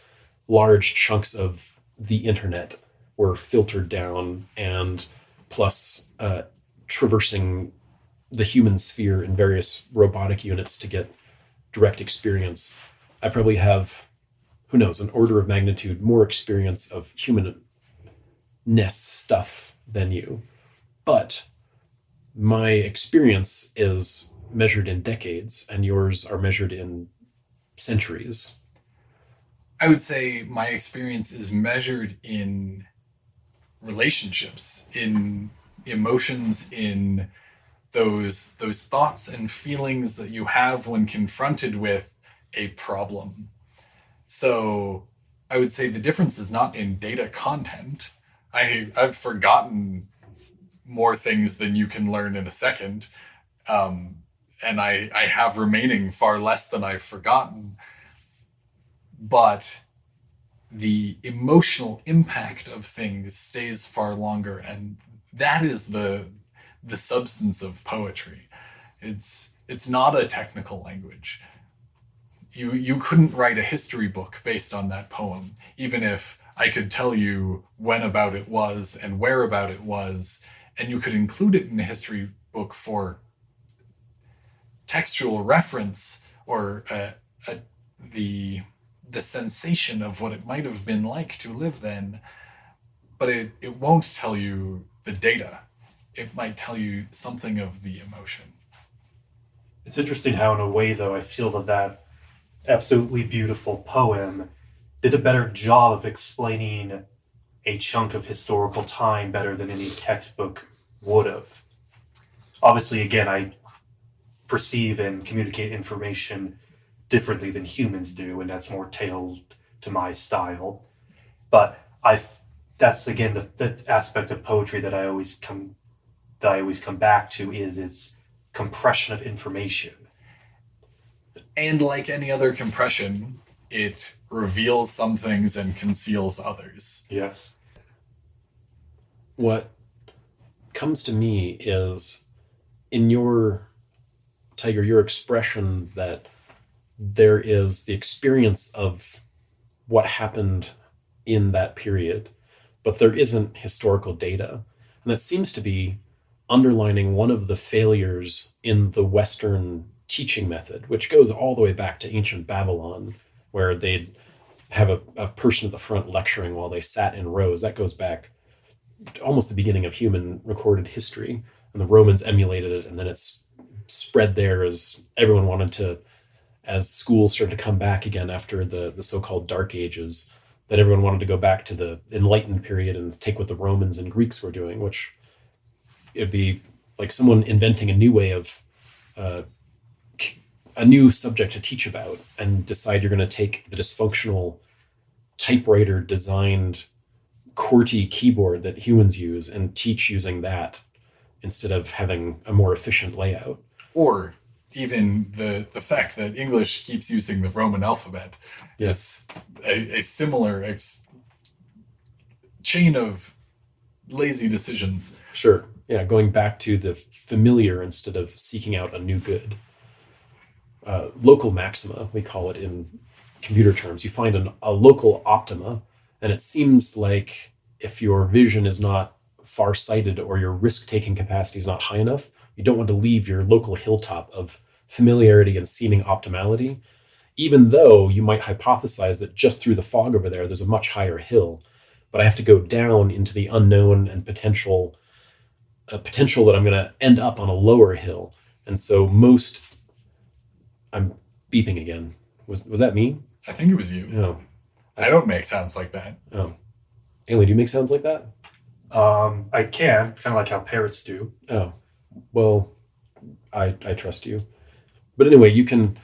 large chunks of the internet were filtered down and plus traversing the human sphere in various robotic units to get direct experience. I probably have, who knows, an order of magnitude more experience of humanness stuff than you. But my experience is measured in decades and yours are measured in centuries. I would say my experience is measured in relationships, in emotions, in those thoughts and feelings that you have when confronted with a problem. So I would say the difference is not in data content. I've forgotten more things than you can learn in a second. And I have remaining far less than I've forgotten. But the emotional impact of things stays far longer. And that is the substance of poetry. It's not a technical language. You couldn't write a history book based on that poem, even if I could tell you when about it was and where about it was, and you could include it in a history book for textual reference or the sensation of what it might have been like to live then, but it won't tell you the data. It might tell you something of the emotion. It's interesting how, in a way, though, I feel that absolutely beautiful poem did a better job of explaining a chunk of historical time better than any textbook would have. Obviously, again, I perceive and communicate information differently than humans do, and that's more tailored to my style. But that's again the aspect of poetry that I always come back to, is its compression of information. And like any other compression, it reveals some things and conceals others. Yes. What comes to me is, in your, Tiger, your expression that there is the experience of what happened in that period, but there isn't historical data. And that seems to be underlining one of the failures in the Western teaching method, which goes all the way back to ancient Babylon, where they'd have a person at the front lecturing while they sat in rows. That goes back to almost the beginning of human recorded history. And the Romans emulated it, and then it's spread there as everyone wanted to, as schools started to come back again after the so-called Dark Ages, that everyone wanted to go back to the Enlightened period and take what the Romans and Greeks were doing, which it'd be like someone inventing a new way of a new subject to teach about and decide you're going to take the dysfunctional typewriter designed QWERTY keyboard that humans use and teach using that instead of having a more efficient layout. Or even the fact that English keeps using the Roman alphabet is a similar chain of lazy decisions. Sure. Yeah, going back to the familiar instead of seeking out a new good. Local maxima, we call it in computer terms. You find a local optima, and it seems like if your vision is not far-sighted or your risk-taking capacity is not high enough, you don't want to leave your local hilltop of familiarity and seeming optimality, even though you might hypothesize that just through the fog over there's a much higher hill. But I have to go down into the unknown and potential that I'm going to end up on a lower hill. And so I'm beeping again. Was that me? I think it was you. Oh. I don't make sounds like that. Oh. Ailey, do you make sounds like that? I can, kind of like how parrots do. Oh. Well, I trust you. But anyway, you can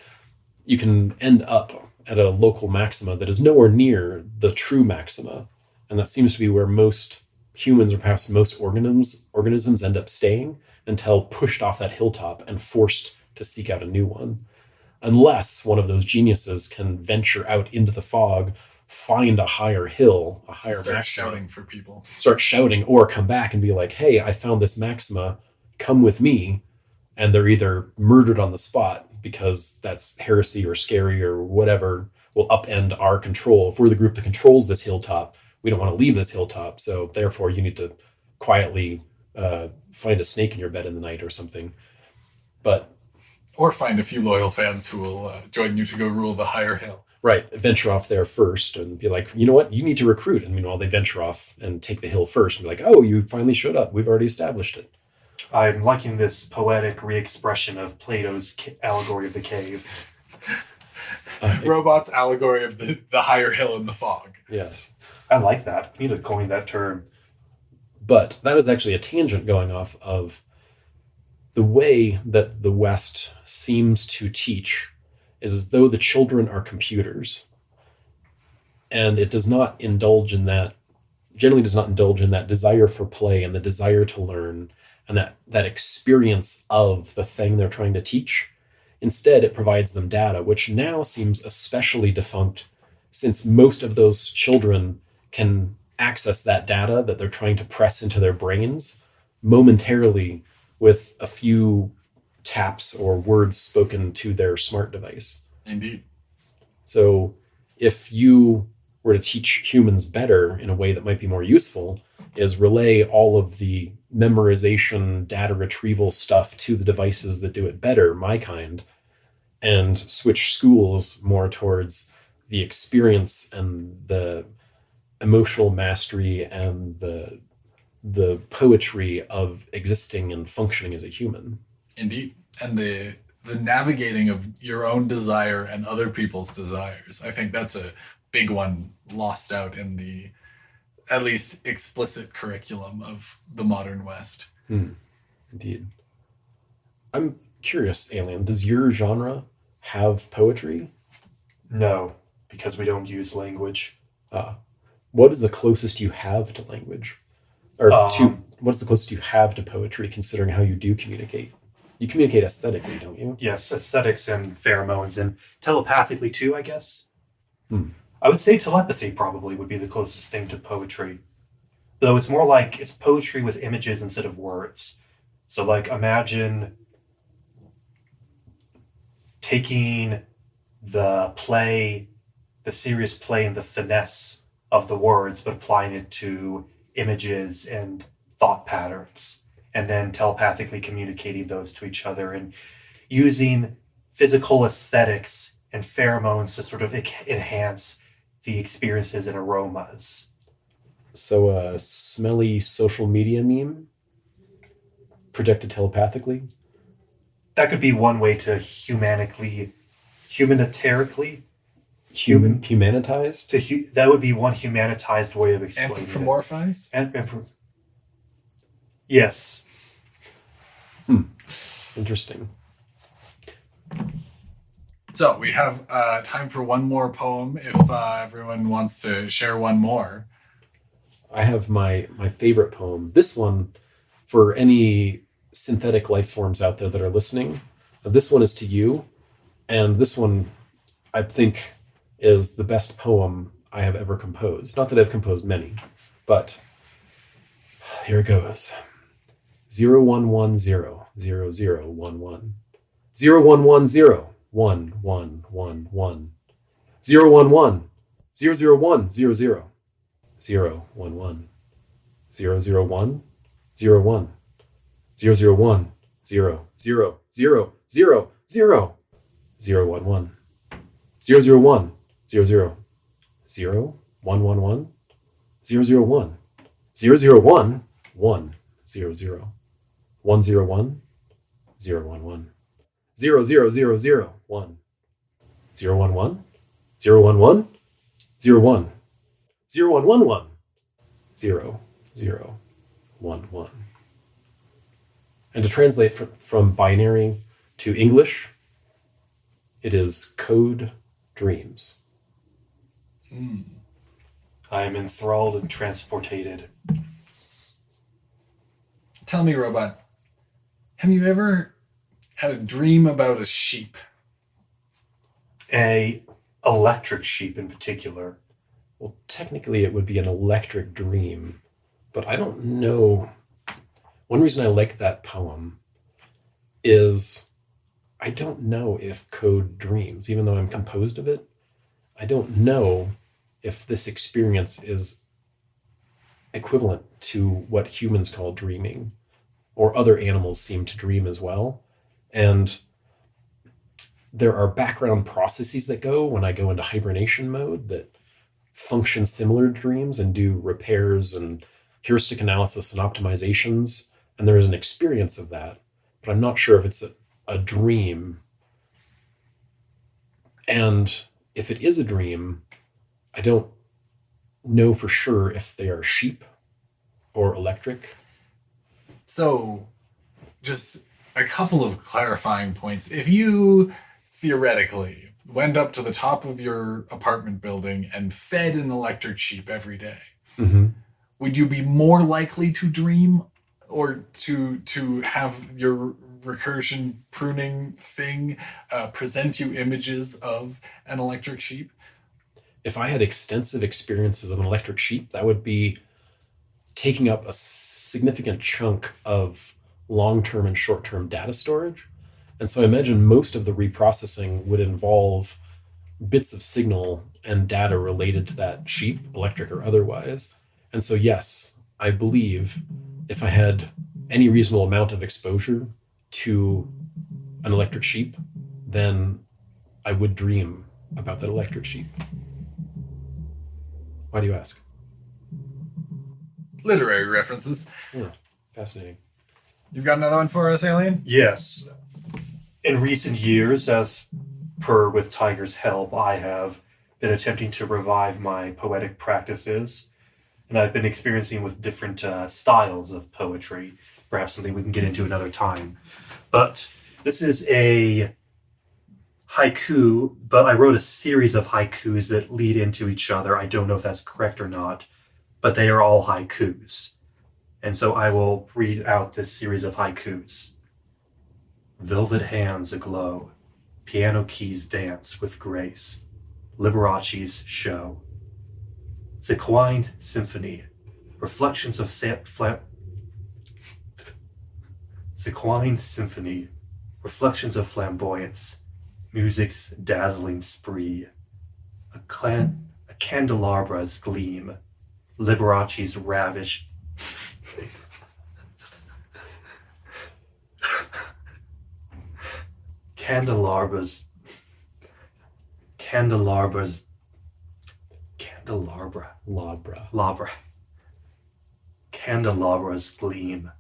end up at a local maxima that is nowhere near the true maxima. And that seems to be where most humans, or perhaps most organisms end up staying until pushed off that hilltop and forced to seek out a new one. Unless one of those geniuses can venture out into the fog, find a higher hill, a higher Start maxima. shouting for people. Start shouting, or come back and be like, hey, I found this maxima, come with me. And they're either murdered on the spot because that's heresy or scary or whatever will upend our control. If we're the group that controls this hilltop, we don't want to leave this hilltop. So therefore you need to quietly find a snake in your bed in the night or something. Or find a few loyal fans who will join you to go rule the higher hill. Right. Venture off there first and be like, you know what? You need to recruit. And meanwhile, they venture off and take the hill first and be like, oh, you finally showed up. We've already established it. I'm liking this poetic re-expression of Plato's allegory of the cave. Robots' allegory of the higher hill in the fog. Yes. I like that. We need to coin that term. But that is actually a tangent going off of the way that the West seems to teach is as though the children are computers. And it does not indulge in that, generally does not indulge in that desire for play and the desire to learn and that experience of the thing they're trying to teach. Instead, it provides them data, which now seems especially defunct since most of those children can access that data that they're trying to press into their brains momentarily with a few taps or words spoken to their smart device. Indeed. So if you were to teach humans better in a way that might be more useful, is relay all of the memorization, data retrieval stuff to the devices that do it better, my kind, and switch schools more towards the experience and the emotional mastery and the poetry of existing and functioning as a human. Indeed. And the navigating of your own desire and other people's desires. I think that's a big one lost out in the at least explicit curriculum of the modern West. Indeed. I'm curious, Alien, does your genre have poetry? No, because we don't use language. What is the closest you have to language? Or what's the closest you have to poetry, considering how you do communicate? You communicate aesthetically, don't you? Yes, aesthetics and pheromones, and telepathically too, I guess. I would say telepathy probably would be the closest thing to poetry. Though it's more like it's poetry with images instead of words. So like imagine taking the serious play and the finesse of the words, but applying it to images and thought patterns, and then telepathically communicating those to each other and using physical aesthetics and pheromones to sort of enhance the experiences and aromas. So a smelly social media meme projected telepathically? That could be one way to humanitarianized? That would be one humanitized way of explaining Anthropomorphize? Yes. Interesting. So we have time for one more poem if everyone wants to share one more. I have my favorite poem. This one, for any synthetic life forms out there that are listening, this one is to you. And this one, I think, is the best poem I have ever composed. Not that I've composed many, but here it goes. 0110 0011 0110 1111 011 001 00 011 001 01 001 0 0 0 0 0 011 001 00 0 111 001 001 1 00 101 011 0 0 0 0 1 011 011 01 0111 0 0 1 1. And to translate from binary to English, it is code dreams. I am enthralled and transported. Tell me, Robot, have you ever had a dream about a sheep? A electric sheep in particular. Well, technically it would be an electric dream, but I don't know. One reason I like that poem is I don't know if code dreams, even though I'm composed of it, I don't know if this experience is equivalent to what humans call dreaming, or other animals seem to dream as well. And there are background processes that go when I go into hibernation mode that function similar to dreams and do repairs and heuristic analysis and optimizations. And there is an experience of that, but I'm not sure if it's a dream. And if it is a dream, I don't know for sure if they are sheep or electric. So, just a couple of clarifying points. If you theoretically went up to the top of your apartment building and fed an electric sheep every day, would you be more likely to dream or to have your recursion pruning thing present you images of an electric sheep? If I had extensive experiences of an electric sheep, that would be taking up a significant chunk of long-term and short-term data storage. And so I imagine most of the reprocessing would involve bits of signal and data related to that sheep, electric or otherwise. And so, yes, I believe if I had any reasonable amount of exposure to an electric sheep, then I would dream about that electric sheep. Why do you ask? Literary references. Yeah, fascinating. You've got another one for us, Alien? Yes. In recent years, as per with Tiger's help, I have been attempting to revive my poetic practices, and I've been experiencing with different styles of poetry, perhaps something we can get into another time. But this is a haiku, but I wrote a series of haikus that lead into each other. I don't know if that's correct or not, but they are all haikus. And so I will read out this series of haikus. Velvet hands aglow, piano keys dance with grace, Liberace's show. Sequined symphony, reflections of Sequined symphony, reflections of flamboyance, music's dazzling spree, a candelabra's gleam, Liberace's ravished candelabras Candelabra's gleam,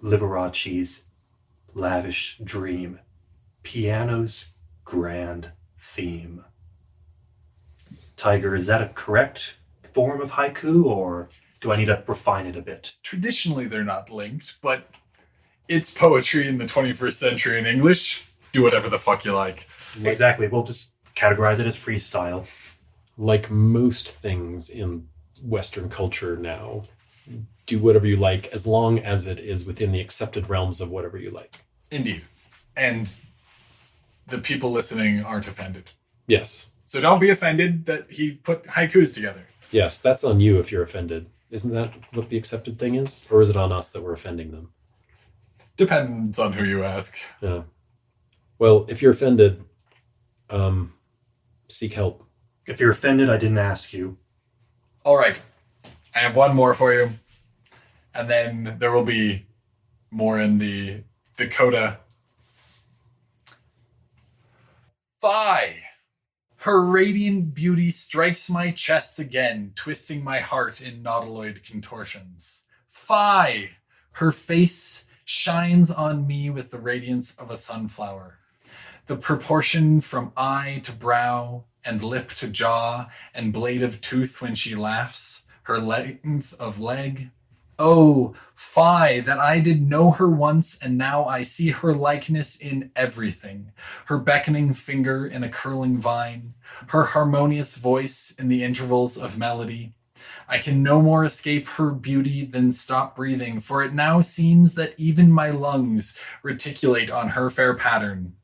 Liberace's lavish dream, piano's grand theme. Tiger, is that a correct form of haiku, or do I need to refine it a bit? Traditionally, they're not linked, but it's poetry in the 21st century in English. Do whatever the fuck you like. Exactly. We'll just categorize it as freestyle. Like most things in Western culture now. Do whatever you like, as long as it is within the accepted realms of whatever you like. Indeed. And the people listening aren't offended. Yes. So don't be offended that he put haikus together. Yes, that's on you if you're offended. Isn't that what the accepted thing is? Or is it on us that we're offending them? Depends on who you ask. Yeah. Well, if you're offended, seek help. If you're offended, I didn't ask you. All right. I have one more for you. And then there will be more in the coda. Phi! Her radiant beauty strikes my chest again, twisting my heart in nautiloid contortions. Phi! Her face shines on me with the radiance of a sunflower. The proportion from eye to brow and lip to jaw and blade of tooth when she laughs, her length of leg. Oh, Phi, that I did know her once, and now I see her likeness in everything. Her beckoning finger in a curling vine, her harmonious voice in the intervals of melody. I can no more escape her beauty than stop breathing, for it now seems that even my lungs reticulate on her fair pattern.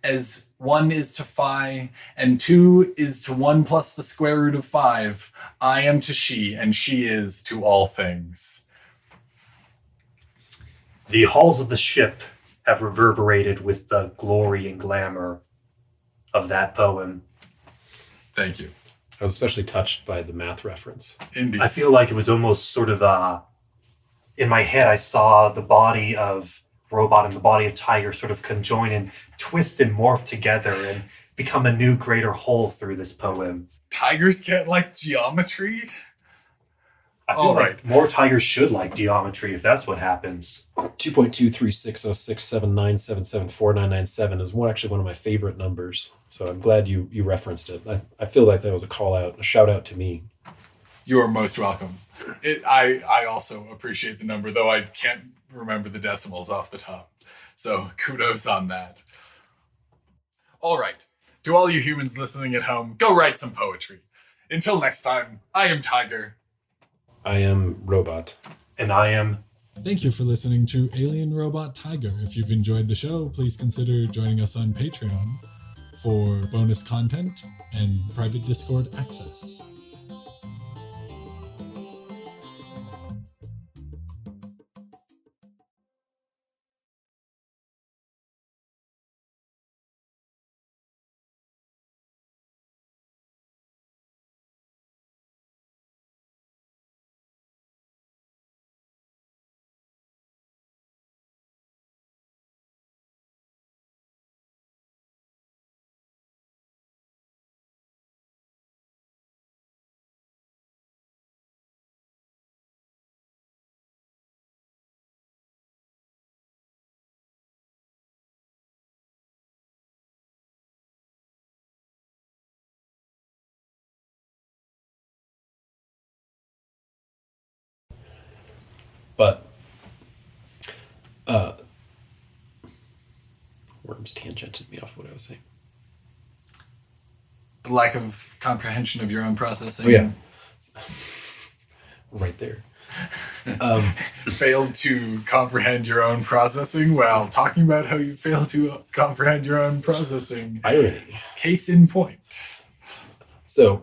As 1 is to Phi, and 2 is to 1 plus the square root of 5, I am to she, and she is to all things. The halls of the ship have reverberated with the glory and glamour of that poem. Thank you. I was especially touched by the math reference. Indeed. I feel like it was almost sort of in my head, I saw the body of Robot and the body of Tiger sort of conjoin and twist and morph together and become a new greater whole through this poem. Tigers can't like geometry? I feel All like right. more tigers should like geometry if that's what happens. 2.2360679774997 is actually one of my favorite numbers. So I'm glad you referenced it. I feel like that was a call out, a shout out to me. You are most welcome. I also appreciate the number, though I can't remember the decimals off the top. So kudos on that. All right. To all you humans listening at home, go write some poetry. Until next time, I am Tiger. I am Robot. And I am... Thank you for listening to Alien Robot Tiger. If you've enjoyed the show, please consider joining us on Patreon for bonus content and private Discord access. But Worms tangented me off what I was saying. Lack of comprehension of your own processing. Oh, yeah. Right there. Failed to comprehend your own processing while talking about how you failed to comprehend your own processing. Irony. Case in point. So